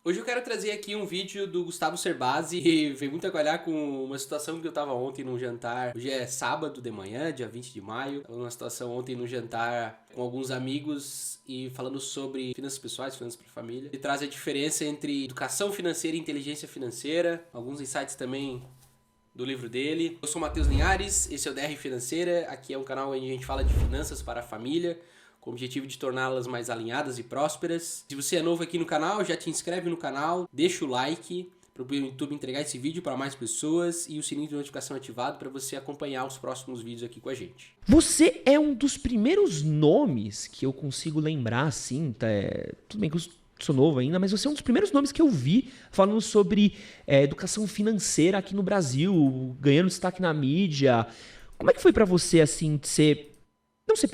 Hoje eu quero trazer aqui um vídeo do Gustavo Cerbasi e veio muito a calhar com uma situação que eu tava ontem num jantar. Hoje é sábado de manhã, dia 20 de maio. Tava numa situação ontem num jantar com alguns amigos e falando sobre finanças pessoais, finanças para família. Ele traz a diferença entre educação financeira e inteligência financeira, alguns insights também do livro dele. Eu sou o Matheus Linhares, esse é o DR Financeira. Aqui é um canal onde a gente fala de finanças para a família, com o objetivo de torná-las mais alinhadas e prósperas. Se você é novo aqui no canal, já te inscreve no canal, deixa o like para o YouTube entregar esse vídeo para mais pessoas e o sininho de notificação ativado para você acompanhar os próximos vídeos aqui com a gente. Você é um dos primeiros nomes que eu consigo lembrar, assim, tudo bem que eu sou novo ainda, mas você é um dos primeiros nomes que eu vi falando sobre educação financeira aqui no Brasil, ganhando destaque na mídia. Como é que foi para você, assim, ser... Você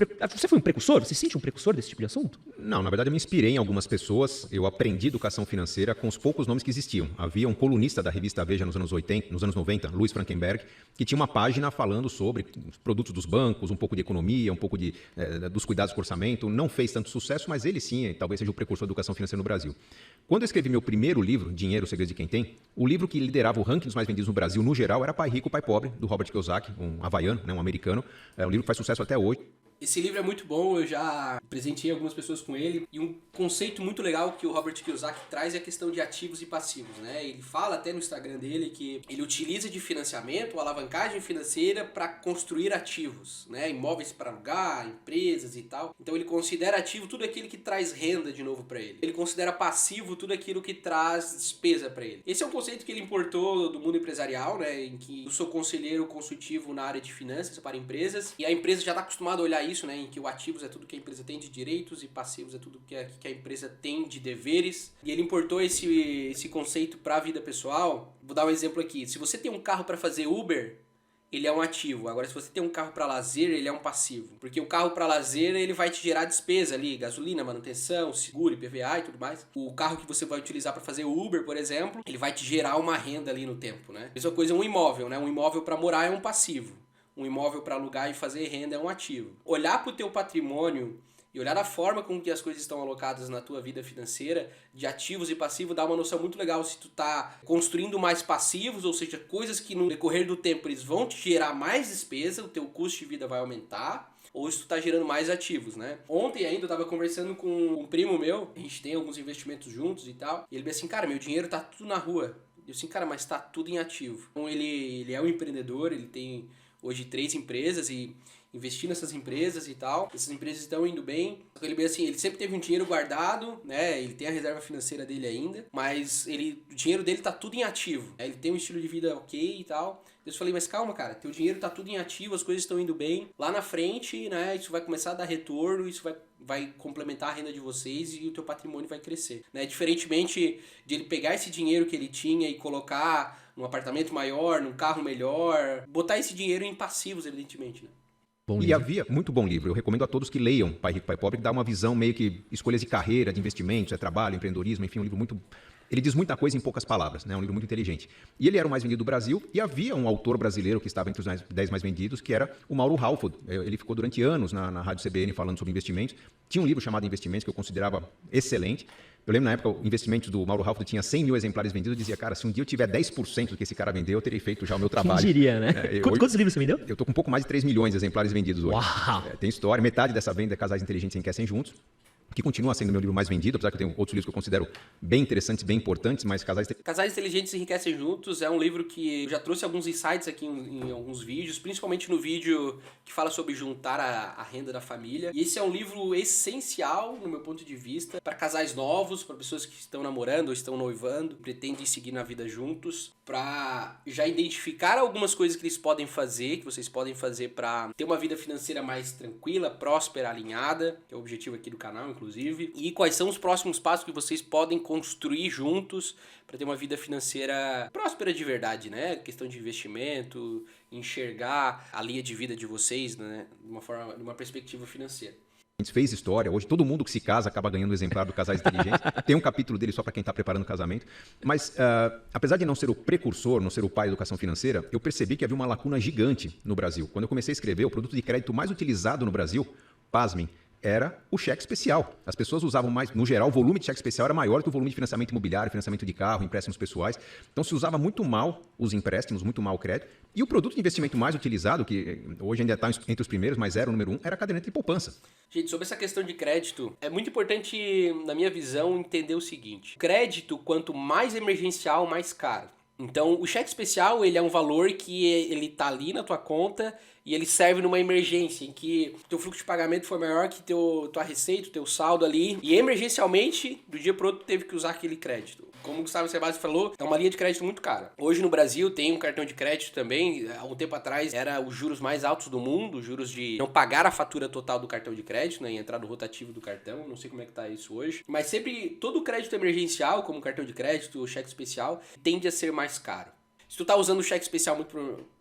foi um precursor? Você se sente um precursor desse tipo de assunto? Não, na verdade eu me inspirei em algumas pessoas. Eu aprendi educação financeira com os poucos nomes que existiam. Havia um colunista da revista Veja nos anos 90, Luiz Frankenberg, que tinha uma página falando sobre os produtos dos bancos, um pouco de economia, um pouco dos cuidados com o orçamento. Não fez tanto sucesso, mas ele sim, talvez seja o precursor da educação financeira no Brasil. Quando eu escrevi meu primeiro livro, Dinheiro, o Segredo de Quem Tem, o livro que liderava o ranking dos mais vendidos no Brasil, no geral, era Pai Rico, Pai Pobre, do Robert Kiyosaki, um havaiano, um americano. É um livro que faz sucesso até hoje. Esse livro é muito bom, eu já presenteei algumas pessoas com ele. E um conceito muito legal que o Robert Kiyosaki traz é a questão de ativos e passivos, né? Ele fala até no Instagram dele que ele utiliza de financiamento, alavancagem financeira para construir ativos, né? Imóveis para alugar, empresas e tal. Então ele considera ativo tudo aquilo que traz renda de novo para ele. Ele considera passivo tudo aquilo que traz despesa para ele. Esse é um conceito que ele importou do mundo empresarial, né? Em que eu sou conselheiro consultivo na área de finanças para empresas e a empresa já está acostumada a olhar isso, né, em que o ativos é tudo que a empresa tem de direitos e passivos é tudo que a empresa tem de deveres. E ele importou esse conceito para a vida pessoal. Vou dar um exemplo aqui. Se você tem um carro para fazer Uber, ele é um ativo. Agora, se você tem um carro para lazer, ele é um passivo. Porque o carro para lazer, ele vai te gerar despesa ali, gasolina, manutenção, seguro, IPVA e tudo mais. O carro que você vai utilizar para fazer Uber, por exemplo, ele vai te gerar uma renda ali no tempo, né? Mesma coisa um imóvel, né? Um imóvel para morar é um passivo. Um imóvel para alugar e fazer renda é um ativo. Olhar para o teu patrimônio e olhar a forma com que as coisas estão alocadas na tua vida financeira, de ativos e passivos, dá uma noção muito legal se tu tá construindo mais passivos, ou seja, coisas que no decorrer do tempo eles vão te gerar mais despesa, o teu custo de vida vai aumentar, ou se tu tá gerando mais ativos, né? Ontem ainda eu tava conversando com um primo meu, a gente tem alguns investimentos juntos e tal, e ele me disse assim, cara, meu dinheiro tá tudo na rua. Eu assim, cara, mas tá tudo em ativo. Então ele é um empreendedor, ele tem hoje 3 empresas e investir nessas empresas e tal. Essas empresas estão indo bem. Ele assim, ele sempre teve um dinheiro guardado, né? Ele tem a reserva financeira dele ainda, mas o dinheiro dele tá tudo em ativo. Ele tem um estilo de vida ok e tal. Eu falei, mas calma, cara, teu dinheiro tá tudo em ativo, as coisas estão indo bem. Lá na frente, né, isso vai começar a dar retorno, isso vai complementar a renda de vocês e o teu patrimônio vai crescer, né? Diferentemente de ele pegar esse dinheiro que ele tinha e colocar num apartamento maior, num carro melhor, botar esse dinheiro em passivos, evidentemente, né? E havia, muito bom livro, eu recomendo a todos que leiam Pai Rico, Pai Pobre, que dá uma visão meio que escolhas de carreira, de investimentos, trabalho, empreendedorismo, enfim, um livro muito... Ele diz muita coisa em poucas palavras, né? Um livro muito inteligente. E ele era o mais vendido do Brasil e havia um autor brasileiro que estava entre os 10 mais vendidos, que era o Mauro Halford. Ele ficou durante anos na Rádio CBN falando sobre investimentos. Tinha um livro chamado Investimentos que eu considerava excelente. Eu lembro na época, o Investimentos do Mauro Halford tinha 100 mil exemplares vendidos. Eu dizia, cara, se um dia eu tiver 10% do que esse cara vendeu, eu terei feito já o meu trabalho. Quem diria, né? Quantos livros você vendeu? Eu tô com um pouco mais de 3 milhões de exemplares vendidos hoje. Uau! Tem história, metade dessa venda é Casais Inteligentes Enriquecem Juntos, que continua sendo o meu livro mais vendido, apesar que eu tenho outros livros que eu considero bem interessantes, bem importantes, mas Casais Inteligentes Enriquecem Juntos é um livro que eu já trouxe alguns insights aqui em alguns vídeos, principalmente no vídeo que fala sobre juntar a renda da família. E esse é um livro essencial, no meu ponto de vista, para casais novos, para pessoas que estão namorando ou estão noivando, pretendem seguir na vida juntos, para já identificar algumas coisas que eles podem fazer, que vocês podem fazer para ter uma vida financeira mais tranquila, próspera, alinhada, que é o objetivo aqui do canal, inclusive, e quais são os próximos passos que vocês podem construir juntos para ter uma vida financeira próspera de verdade, né? Questão de investimento, enxergar a linha de vida de vocês, né? De uma perspectiva financeira. A gente fez história, hoje todo mundo que se casa acaba ganhando um exemplar do Casais Inteligentes. Tem um capítulo dele só para quem está preparando o casamento. Mas, apesar de não ser o precursor, não ser o pai da educação financeira, eu percebi que havia uma lacuna gigante no Brasil. Quando eu comecei a escrever, o produto de crédito mais utilizado no Brasil, pasmem, era o cheque especial. As pessoas usavam mais, no geral, o volume de cheque especial era maior que o volume de financiamento imobiliário, financiamento de carro, empréstimos pessoais. Então se usava muito mal os empréstimos, muito mal o crédito. E o produto de investimento mais utilizado, que hoje ainda está entre os primeiros, mas era o número 1, era a caderneta de poupança. Gente, sobre essa questão de crédito, é muito importante, na minha visão, entender o seguinte. Crédito, quanto mais emergencial, mais caro. Então, o cheque especial, ele é um valor que ele tá ali na tua conta e ele serve numa emergência, em que teu fluxo de pagamento foi maior que tua receita, teu saldo ali, e emergencialmente, do dia pro outro, teve que usar aquele crédito. Como o Gustavo Cerbasi falou, é uma linha de crédito muito cara. Hoje no Brasil tem um cartão de crédito também. Há um tempo atrás era os juros mais altos do mundo, os juros de não pagar a fatura total do cartão de crédito, né, e entrar no rotativo do cartão. Não sei como é que tá isso hoje. Mas sempre todo crédito emergencial, como cartão de crédito ou cheque especial, tende a ser mais caro. Se tu tá usando o cheque especial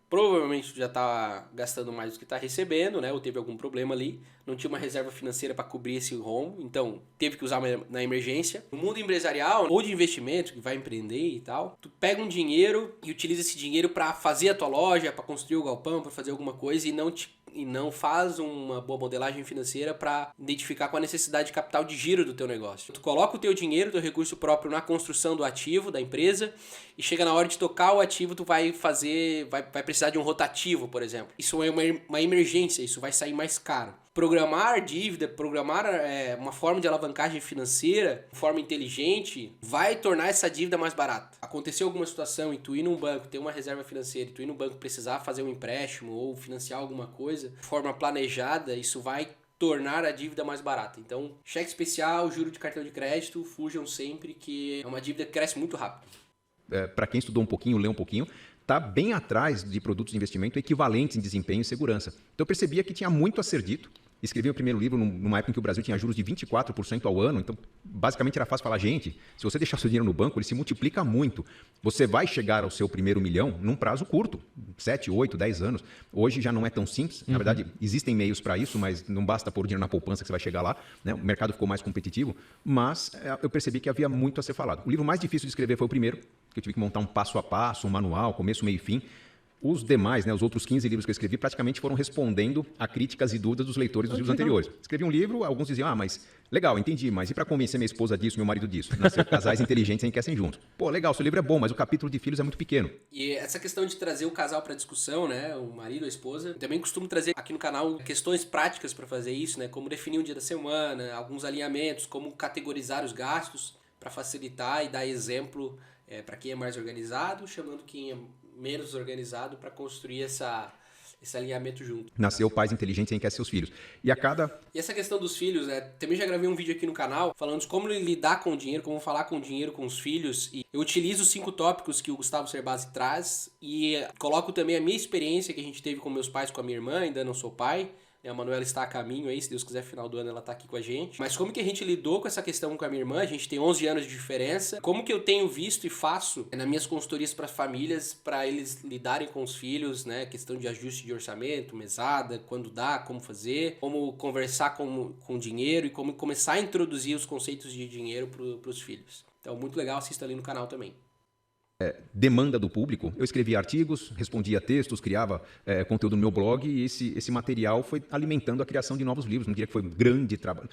provavelmente tu já tá gastando mais do que tá recebendo, né? Ou teve algum problema ali. Não tinha uma reserva financeira para cobrir esse rombo, então teve que usar na emergência. No mundo empresarial ou de investimento, que vai empreender e tal, tu pega um dinheiro e utiliza esse dinheiro para fazer a tua loja, para construir o galpão, para fazer alguma coisa e não faz uma boa modelagem financeira para identificar qual a necessidade de capital de giro do teu negócio. Tu coloca o teu dinheiro, teu recurso próprio na construção do ativo da empresa e chega na hora de tocar o ativo, tu vai precisar de um rotativo, por exemplo. Isso é uma emergência, isso vai sair mais caro. Programar dívida, uma forma de alavancagem financeira, de forma inteligente, vai tornar essa dívida mais barata. Aconteceu alguma situação e tu ir num banco, ter uma reserva financeira, e tu ir no banco precisar fazer um empréstimo ou financiar alguma coisa de forma planejada, isso vai tornar a dívida mais barata. Então, cheque especial, juro de cartão de crédito, fujam sempre, que é uma dívida que cresce muito rápido. Para quem estudou um pouquinho, lê um pouquinho, está bem atrás de produtos de investimento equivalentes em desempenho e segurança. Então eu percebia que tinha muito a ser dito. Escrevi o primeiro livro numa época em que o Brasil tinha juros de 24% ao ano, então basicamente era fácil falar, gente, se você deixar seu dinheiro no banco, ele se multiplica muito. Você vai chegar ao seu primeiro milhão num prazo curto, 7, 8, 10 anos. Hoje já não é tão simples, na verdade existem meios para isso, mas não basta pôr dinheiro na poupança que você vai chegar lá, né? O mercado ficou mais competitivo, mas eu percebi que havia muito a ser falado. O livro mais difícil de escrever foi o primeiro, que eu tive que montar um passo a passo, um manual, começo, meio e fim. Os demais, né, os outros 15 livros que eu escrevi, praticamente foram respondendo a críticas e dúvidas dos leitores dos livros anteriores. Escrevi um livro, alguns diziam, mas legal, entendi, mas e para convencer minha esposa disso, meu marido disso? Nascer casais inteligentes enriquecem juntos. Pô, legal, seu livro é bom, mas o capítulo de filhos é muito pequeno. E essa questão de trazer o casal para discussão, né, o marido, a esposa, eu também costumo trazer aqui no canal questões práticas para fazer isso, né, como definir um dia da semana, alguns alinhamentos, como categorizar os gastos para facilitar e dar exemplo para quem é mais organizado, chamando quem é menos organizado para construir esse alinhamento junto. Nasceu pais inteligentes e enriquecem seus filhos. E essa questão dos filhos, né? Também já gravei um vídeo aqui no canal falando de como lidar com o dinheiro, como falar com o dinheiro com os filhos. E eu utilizo os 5 tópicos que o Gustavo Cerbasi traz e coloco também a minha experiência que a gente teve com meus pais, com a minha irmã, ainda não sou pai. A Manuela está a caminho aí, se Deus quiser, final do ano ela está aqui com a gente. Mas como que a gente lidou com essa questão com a minha irmã? A gente tem 11 anos de diferença. Como que eu tenho visto e faço nas minhas consultorias para famílias, para eles lidarem com os filhos, né? Questão de ajuste de orçamento, mesada, quando dá, como fazer, como conversar com dinheiro e como começar a introduzir os conceitos de dinheiro para os filhos. Então, muito legal, assista ali no canal também. Demanda do público, eu escrevia artigos, respondia textos, criava conteúdo no meu blog e esse material foi alimentando a criação de novos livros. Não diria que foi um grande trabalho.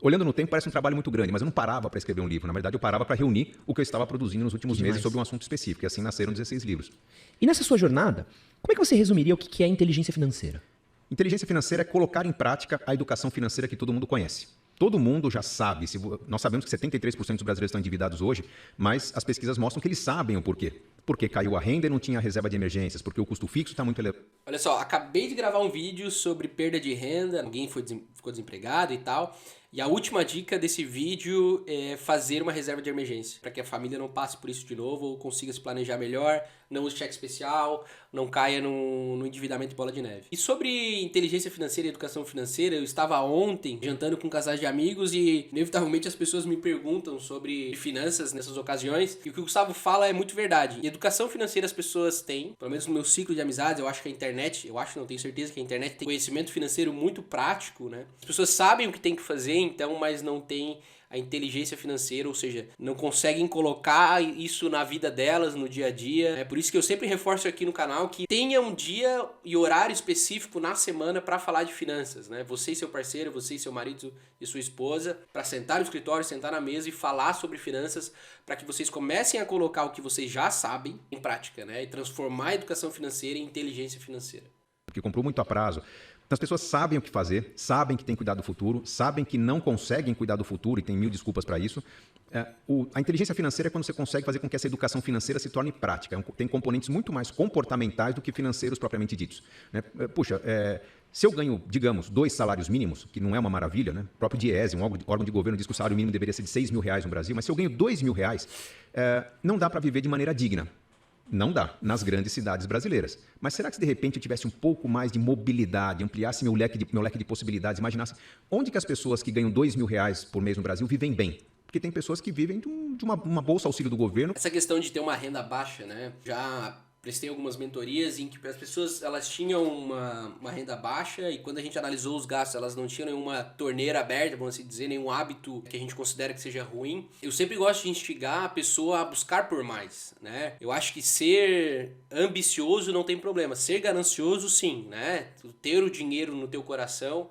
Olhando no tempo, parece um trabalho muito grande, mas eu não parava para escrever um livro. Na verdade, eu parava para reunir o que eu estava produzindo nos últimos meses sobre um assunto específico. E assim nasceram 16 livros. E nessa sua jornada, como é que você resumiria o que é inteligência financeira? Inteligência financeira é colocar em prática a educação financeira que todo mundo conhece. Todo mundo já sabe, nós sabemos que 73% dos brasileiros estão endividados hoje, mas as pesquisas mostram que eles sabem o porquê. Porque caiu a renda e não tinha reserva de emergências, porque o custo fixo está muito elevado. Olha só, acabei de gravar um vídeo sobre perda de renda, alguém ficou desempregado e tal. E a última dica desse vídeo é fazer uma reserva de emergência, para que a família não passe por isso de novo ou consiga se planejar melhor, não use cheque especial, não caia no endividamento bola de neve. E sobre inteligência financeira e educação financeira, eu estava ontem jantando com casais de amigos e inevitavelmente as pessoas me perguntam sobre finanças nessas ocasiões. E o que o Gustavo fala é muito verdade. E educação financeira as pessoas têm, pelo menos no meu ciclo de amizades, eu acho que a internet, não tenho certeza que a internet tem conhecimento financeiro muito prático, né? As pessoas sabem o que tem que fazer, então, mas não tem a inteligência financeira, ou seja, não conseguem colocar isso na vida delas, no dia a dia. É por isso que eu sempre reforço aqui no canal que tenha um dia e horário específico na semana para falar de finanças, né? Você e seu parceiro, você e seu marido e sua esposa, para sentar no escritório, sentar na mesa e falar sobre finanças, para que vocês comecem a colocar o que vocês já sabem em prática, né? E transformar a educação financeira em inteligência financeira. Porque comprou muito a prazo. Então as pessoas sabem o que fazer, sabem que tem que cuidar do futuro, sabem que não conseguem cuidar do futuro e tem mil desculpas para isso. A inteligência financeira é quando você consegue fazer com que essa educação financeira se torne prática. Tem componentes muito mais comportamentais do que financeiros propriamente ditos. Né? Puxa, se eu ganho, digamos, 2 salários mínimos, que não é uma maravilha, né? O próprio Diese, um órgão de governo, diz que o salário mínimo deveria ser de R$6.000 no Brasil, mas se eu ganho R$2.000, não dá para viver de maneira digna. Não dá, nas grandes cidades brasileiras. Mas será que se de repente eu tivesse um pouco mais de mobilidade, ampliasse meu leque de possibilidades, imaginasse onde que as pessoas que ganham R$2.000 por mês no Brasil vivem bem? Porque tem pessoas que vivem de uma bolsa auxílio do governo. Essa questão de ter uma renda baixa, né? Já prestei algumas mentorias em que as pessoas elas tinham uma renda baixa e quando a gente analisou os gastos, elas não tinham nenhuma torneira aberta, vamos assim dizer, nenhum hábito que a gente considera que seja ruim. Eu sempre gosto de instigar a pessoa a buscar por mais, né? Eu acho que ser ambicioso não tem problema, ser ganancioso sim, né? Ter o dinheiro no teu coração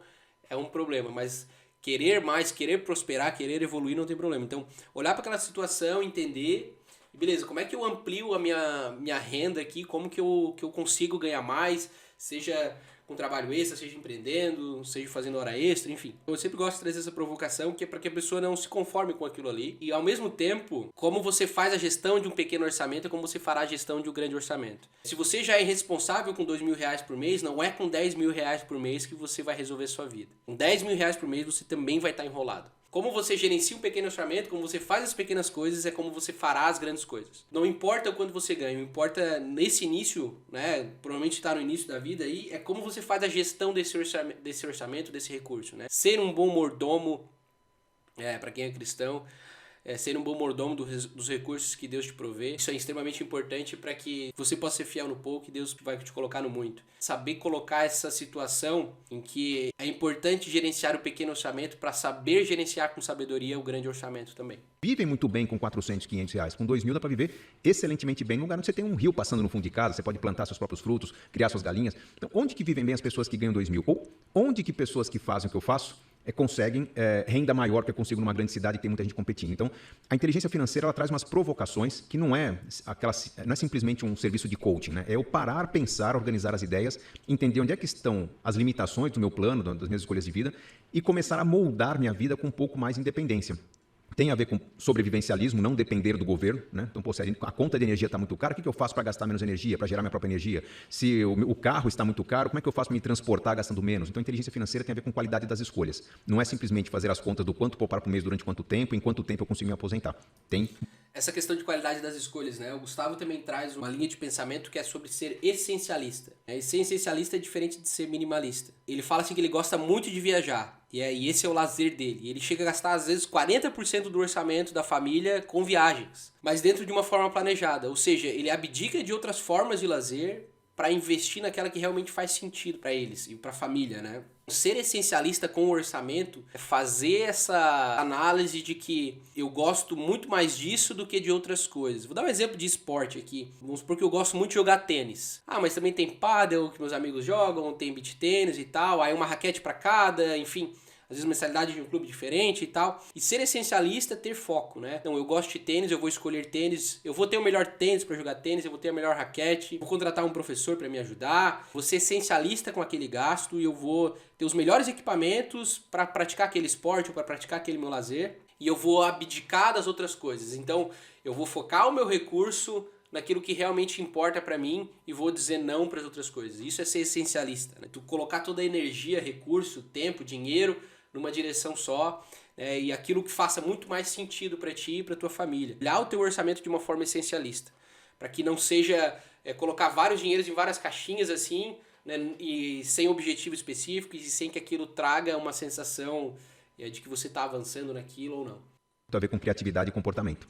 é um problema, mas querer mais, querer prosperar, querer evoluir não tem problema. Então, olhar para aquela situação, entender, beleza, como é que eu amplio a minha renda aqui, como que eu consigo ganhar mais, seja com trabalho extra, seja empreendendo, seja fazendo hora extra, enfim. Eu sempre gosto de trazer essa provocação, que é para que a pessoa não se conforme com aquilo ali. E ao mesmo tempo, como você faz a gestão de um pequeno orçamento, é como você fará a gestão de um grande orçamento. Se você já é responsável com R$2.000 por mês, não é com R$10.000 por mês que você vai resolver a sua vida. Com R$10.000 por mês, você também vai estar enrolado. Como você gerencia um pequeno orçamento, como você faz as pequenas coisas, é como você fará as grandes coisas. Não importa o quanto você ganha, importa nesse início, né? Provavelmente está no início da vida aí, é como você faz a gestão desse orçamento, desse recurso, né? Ser um bom mordomo, para quem é cristão, ser um bom mordomo dos recursos que Deus te provê. Isso é extremamente importante para que você possa ser fiel no pouco e Deus vai te colocar no muito. Saber colocar essa situação em que é importante gerenciar o pequeno orçamento para saber gerenciar com sabedoria o grande orçamento também. Vivem muito bem com R$400, R$500. Com R$2.000 dá para viver excelentemente bem. No lugar onde você tem um rio passando no fundo de casa, você pode plantar seus próprios frutos, criar suas galinhas. Então, onde que vivem bem as pessoas que ganham R$2.000? Ou onde que pessoas que fazem o que eu faço conseguem renda maior que eu consigo numa grande cidade e tem muita gente competindo. Então, a inteligência financeira ela traz umas provocações que não é simplesmente um serviço de coaching, né? É eu parar, pensar, organizar as ideias, entender onde é que estão as limitações do meu plano, das minhas escolhas de vida e começar a moldar minha vida com um pouco mais de independência. Tem a ver com sobrevivencialismo, não depender do governo, né? Então, se a conta de energia está muito cara, o que eu faço para gastar menos energia, para gerar minha própria energia? Se o carro está muito caro, como é que eu faço para me transportar gastando menos? Então, a inteligência financeira tem a ver com qualidade das escolhas. Não é simplesmente fazer as contas do quanto poupar por mês durante quanto tempo, em quanto tempo eu consigo me aposentar. Tem essa questão de qualidade das escolhas, né? O Gustavo também traz uma linha de pensamento que é sobre ser essencialista. E ser essencialista é diferente de ser minimalista. Ele fala assim que ele gosta muito de viajar. E esse é o lazer dele. E ele chega a gastar, às vezes, 40% do orçamento da família com viagens. Mas dentro de uma forma planejada. Ou seja, ele abdica de outras formas de lazer para investir naquela que realmente faz sentido para eles e para a família, né? Ser essencialista com o orçamento é fazer essa análise de que eu gosto muito mais disso do que de outras coisas. Vou dar um exemplo de esporte aqui. Vamos supor que eu gosto muito de jogar tênis. Mas também tem pádel que meus amigos jogam, tem beach tênis e tal, aí uma raquete para cada, enfim. Às vezes mensalidade de um clube diferente e tal. E ser essencialista é ter foco, né? Então, eu gosto de tênis, eu vou escolher tênis. Eu vou ter o melhor tênis para jogar tênis, eu vou ter a melhor raquete. Vou contratar um professor para me ajudar. Vou ser essencialista com aquele gasto e eu vou ter os melhores equipamentos para praticar aquele esporte ou para praticar aquele meu lazer. E eu vou abdicar das outras coisas. Então, eu vou focar o meu recurso naquilo que realmente importa para mim e vou dizer não para as outras coisas. Isso é ser essencialista, né? Tu colocar toda a energia, recurso, tempo, dinheiro numa direção só, e aquilo que faça muito mais sentido para ti e para tua família. Olhar o teu orçamento de uma forma essencialista, para que não seja colocar vários dinheiros em várias caixinhas assim, né, e sem objetivo específico e sem que aquilo traga uma sensação de que você está avançando naquilo ou não. Tem a ver com criatividade e comportamento.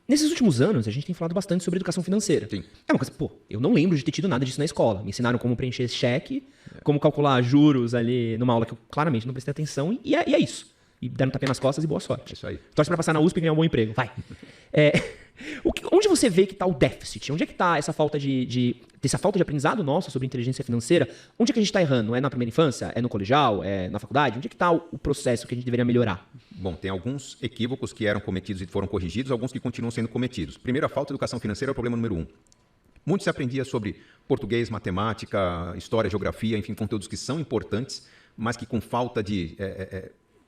Nesses últimos anos, a gente tem falado bastante sobre educação financeira. Sim. É uma coisa, eu não lembro de ter tido nada disso na escola. Me ensinaram como preencher esse cheque, como calcular juros ali numa aula que eu claramente não prestei atenção, e é isso. E deram um tapinha nas costas e boa sorte. É isso aí. Torce pra passar na USP e ganhar um bom emprego. Vai. Onde você vê que está o déficit? Onde é que está essa falta dessa falta de aprendizado nossa sobre inteligência financeira? Onde é que a gente está errando? É na primeira infância? É no colegial? É na faculdade? Onde é que está o processo que a gente deveria melhorar? Bom, tem alguns equívocos que eram cometidos e foram corrigidos, alguns que continuam sendo cometidos. Primeiro, a falta de educação financeira é o problema número 1. Muito se aprendia sobre português, matemática, história, geografia, enfim, conteúdos que são importantes, mas que com falta de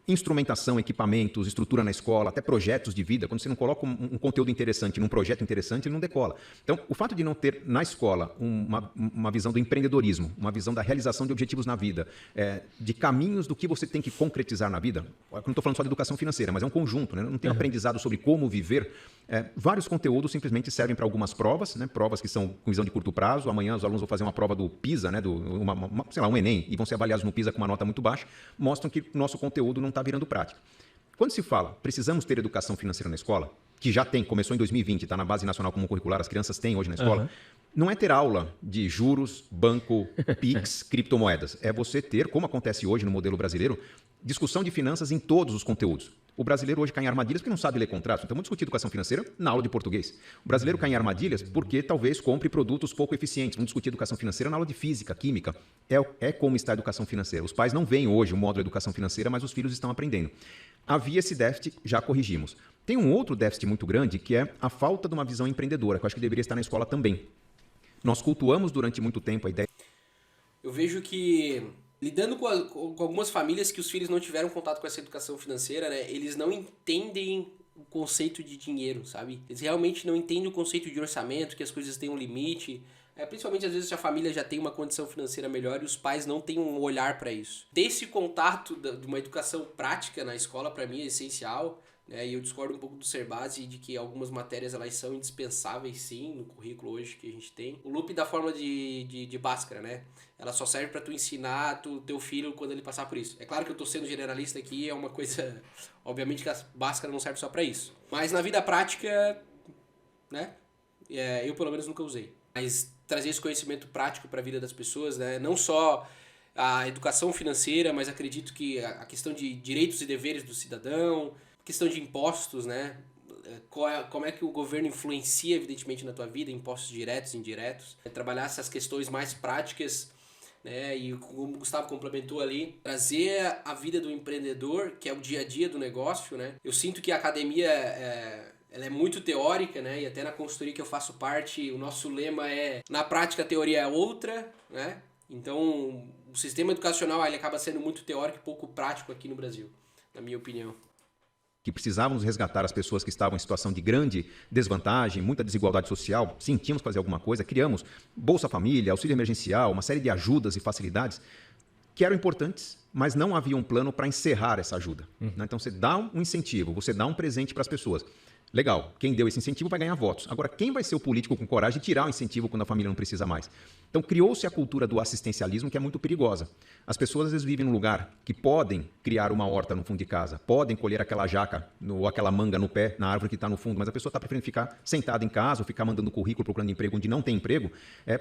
instrumentação, equipamentos, estrutura na escola, até projetos de vida, quando você não coloca um conteúdo interessante num projeto interessante, ele não decola. Então, o fato de não ter na escola uma visão do empreendedorismo, uma visão da realização de objetivos na vida, de caminhos do que você tem que concretizar na vida, eu não estou falando só de educação financeira, mas é um conjunto, né? Não tem aprendizado sobre como viver. Vários conteúdos simplesmente servem para algumas provas, né? Provas que são com visão de curto prazo. Amanhã os alunos vão fazer uma prova do PISA, né? Um Enem, e vão ser avaliados no PISA com uma nota muito baixa, mostram que o nosso conteúdo não está virando prática. Quando se fala, precisamos ter educação financeira na escola, que já tem, começou em 2020, está na Base Nacional Comum Curricular, as crianças têm hoje na escola, não é ter aula de juros, banco, PIX, criptomoedas. É você ter, como acontece hoje no modelo brasileiro, discussão de finanças em todos os conteúdos. O brasileiro hoje cai em armadilhas porque não sabe ler contratos. Então, vamos discutir educação financeira na aula de português. O brasileiro cai em armadilhas porque talvez compre produtos pouco eficientes. Vamos discutir educação financeira na aula de física, química. É como está a educação financeira. Os pais não veem hoje o módulo de educação financeira, mas os filhos estão aprendendo. Havia esse déficit, já corrigimos. Tem um outro déficit muito grande, que é a falta de uma visão empreendedora, que eu acho que deveria estar na escola também. Nós cultuamos durante muito tempo a ideia... Eu vejo que, lidando com algumas famílias que os filhos não tiveram contato com essa educação financeira, né, eles não entendem o conceito de dinheiro, sabe? Eles realmente não entendem o conceito de orçamento, que as coisas têm um limite. Principalmente às vezes se a família já tem uma condição financeira melhor e os pais não têm um olhar para isso. Ter esse contato de uma educação prática na escola, para mim, é essencial. E eu discordo um pouco do Serbasi de que algumas matérias elas são indispensáveis sim no currículo hoje que a gente tem. O loop da fórmula de Bhaskara, né? Ela só serve para tu ensinar teu filho quando ele passar por isso. É claro que eu tô sendo generalista aqui, é uma coisa... Obviamente que a Bhaskara não serve só para isso. Mas na vida prática, né? Eu pelo menos nunca usei. Mas trazer esse conhecimento prático para a vida das pessoas, né? Não só a educação financeira, mas acredito que a questão de direitos e deveres do cidadão... Questão de impostos, né? Como é que o governo influencia, evidentemente, na tua vida, impostos diretos e indiretos. Trabalhar essas questões mais práticas, né? E como o Gustavo complementou ali, trazer a vida do empreendedor, que é o dia a dia do negócio, né? Eu sinto que a academia ela é muito teórica, né? E até na consultoria que eu faço parte, o nosso lema é: na prática a teoria é outra, né? Então, o sistema educacional ele acaba sendo muito teórico e pouco prático aqui no Brasil, na minha opinião. Que precisávamos resgatar as pessoas que estavam em situação de grande desvantagem, muita desigualdade social, sim, tínhamos que fazer alguma coisa, criamos Bolsa Família, auxílio emergencial, uma série de ajudas e facilidades que eram importantes, mas não havia um plano para encerrar essa ajuda. Então, você dá um incentivo, você dá um presente para as pessoas. Legal, quem deu esse incentivo vai ganhar votos. Agora, quem vai ser o político com coragem de tirar o incentivo quando a família não precisa mais? Então, criou-se a cultura do assistencialismo, que é muito perigosa. As pessoas, às vezes, vivem num lugar que podem criar uma horta no fundo de casa, podem colher aquela jaca ou aquela manga no pé, na árvore que está no fundo, mas a pessoa está preferindo ficar sentada em casa ou ficar mandando currículo, procurando emprego onde não tem emprego,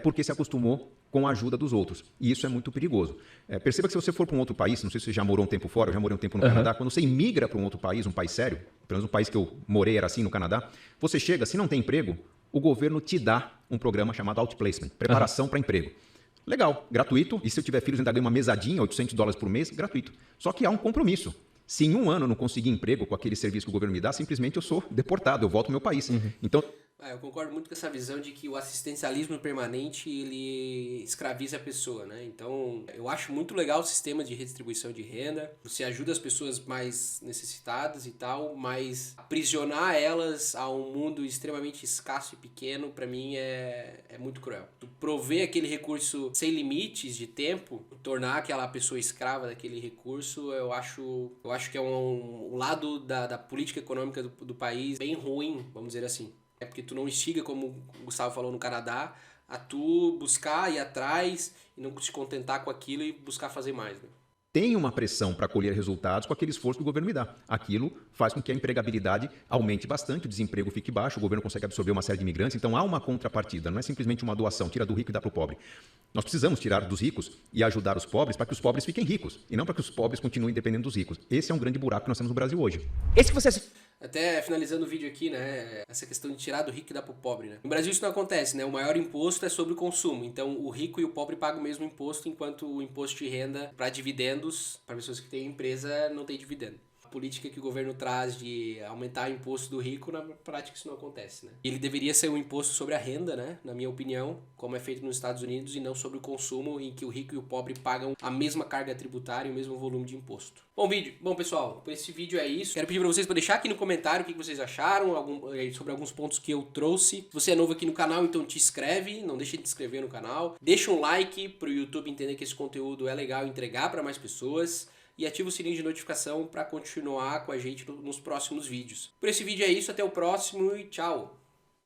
porque se acostumou com a ajuda dos outros. E isso é muito perigoso. Perceba que se você for para um outro país, não sei se você já morou um tempo fora, eu já morei um tempo no Canadá, quando você imigra para um outro país, um país sério, pelo menos um país que eu morei era assim no Canadá, você chega, se não tem emprego, o governo te dá um programa chamado Outplacement, preparação para emprego. Legal, gratuito, e se eu tiver filhos ainda ganho uma mesadinha, $800 por mês, gratuito. Só que há um compromisso. Se em um ano eu não conseguir emprego com aquele serviço que o governo me dá, simplesmente eu sou deportado, eu volto ao meu país. Então... Eu concordo muito com essa visão de que o assistencialismo permanente, ele escraviza a pessoa, né? Então, eu acho muito legal o sistema de redistribuição de renda. Você ajuda as pessoas mais necessitadas e tal, mas aprisionar elas a um mundo extremamente escasso e pequeno, pra mim, é muito cruel. Tu prover aquele recurso sem limites de tempo, tornar aquela pessoa escrava daquele recurso, eu acho que é um lado da política econômica do país bem ruim, vamos dizer assim. É porque tu não instiga, como o Gustavo falou no Canadá, a tu buscar, ir atrás e não te contentar com aquilo e buscar fazer mais, né? tem uma pressão para colher resultados com aquele esforço que o governo me dá. Aquilo faz com que a empregabilidade aumente bastante, o desemprego fique baixo, o governo consegue absorver uma série de imigrantes, então há uma contrapartida, não é simplesmente uma doação, tira do rico e dá para o pobre. Nós precisamos tirar dos ricos e ajudar os pobres para que os pobres fiquem ricos, e não para que os pobres continuem dependendo dos ricos. Esse é um grande buraco que nós temos no Brasil hoje. Esse que você... Até finalizando o vídeo aqui, né, essa questão de tirar do rico e dar pro pobre, né. No Brasil isso não acontece, né, o maior imposto é sobre o consumo, então o rico e o pobre pagam o mesmo imposto, enquanto o imposto de renda para dividendos, para pessoas que têm empresa, não tem dividendo. A política que o governo traz de aumentar o imposto do rico, na prática isso não acontece, né. Ele deveria ser um imposto sobre a renda, né, na minha opinião, como é feito nos Estados Unidos, e não sobre o consumo, em que o rico e o pobre pagam a mesma carga tributária e o mesmo volume de imposto. Bom, pessoal, esse vídeo é isso. Quero pedir para vocês para deixar aqui no comentário o que vocês acharam sobre alguns pontos que eu trouxe. Se você é novo aqui no canal, então te inscreve, não deixe de se inscrever no canal. Deixa um like para o YouTube entender que esse conteúdo é legal e entregar para mais pessoas. E ativa o sininho de notificação para continuar com a gente nos próximos vídeos. Por esse vídeo é isso, até o próximo e tchau!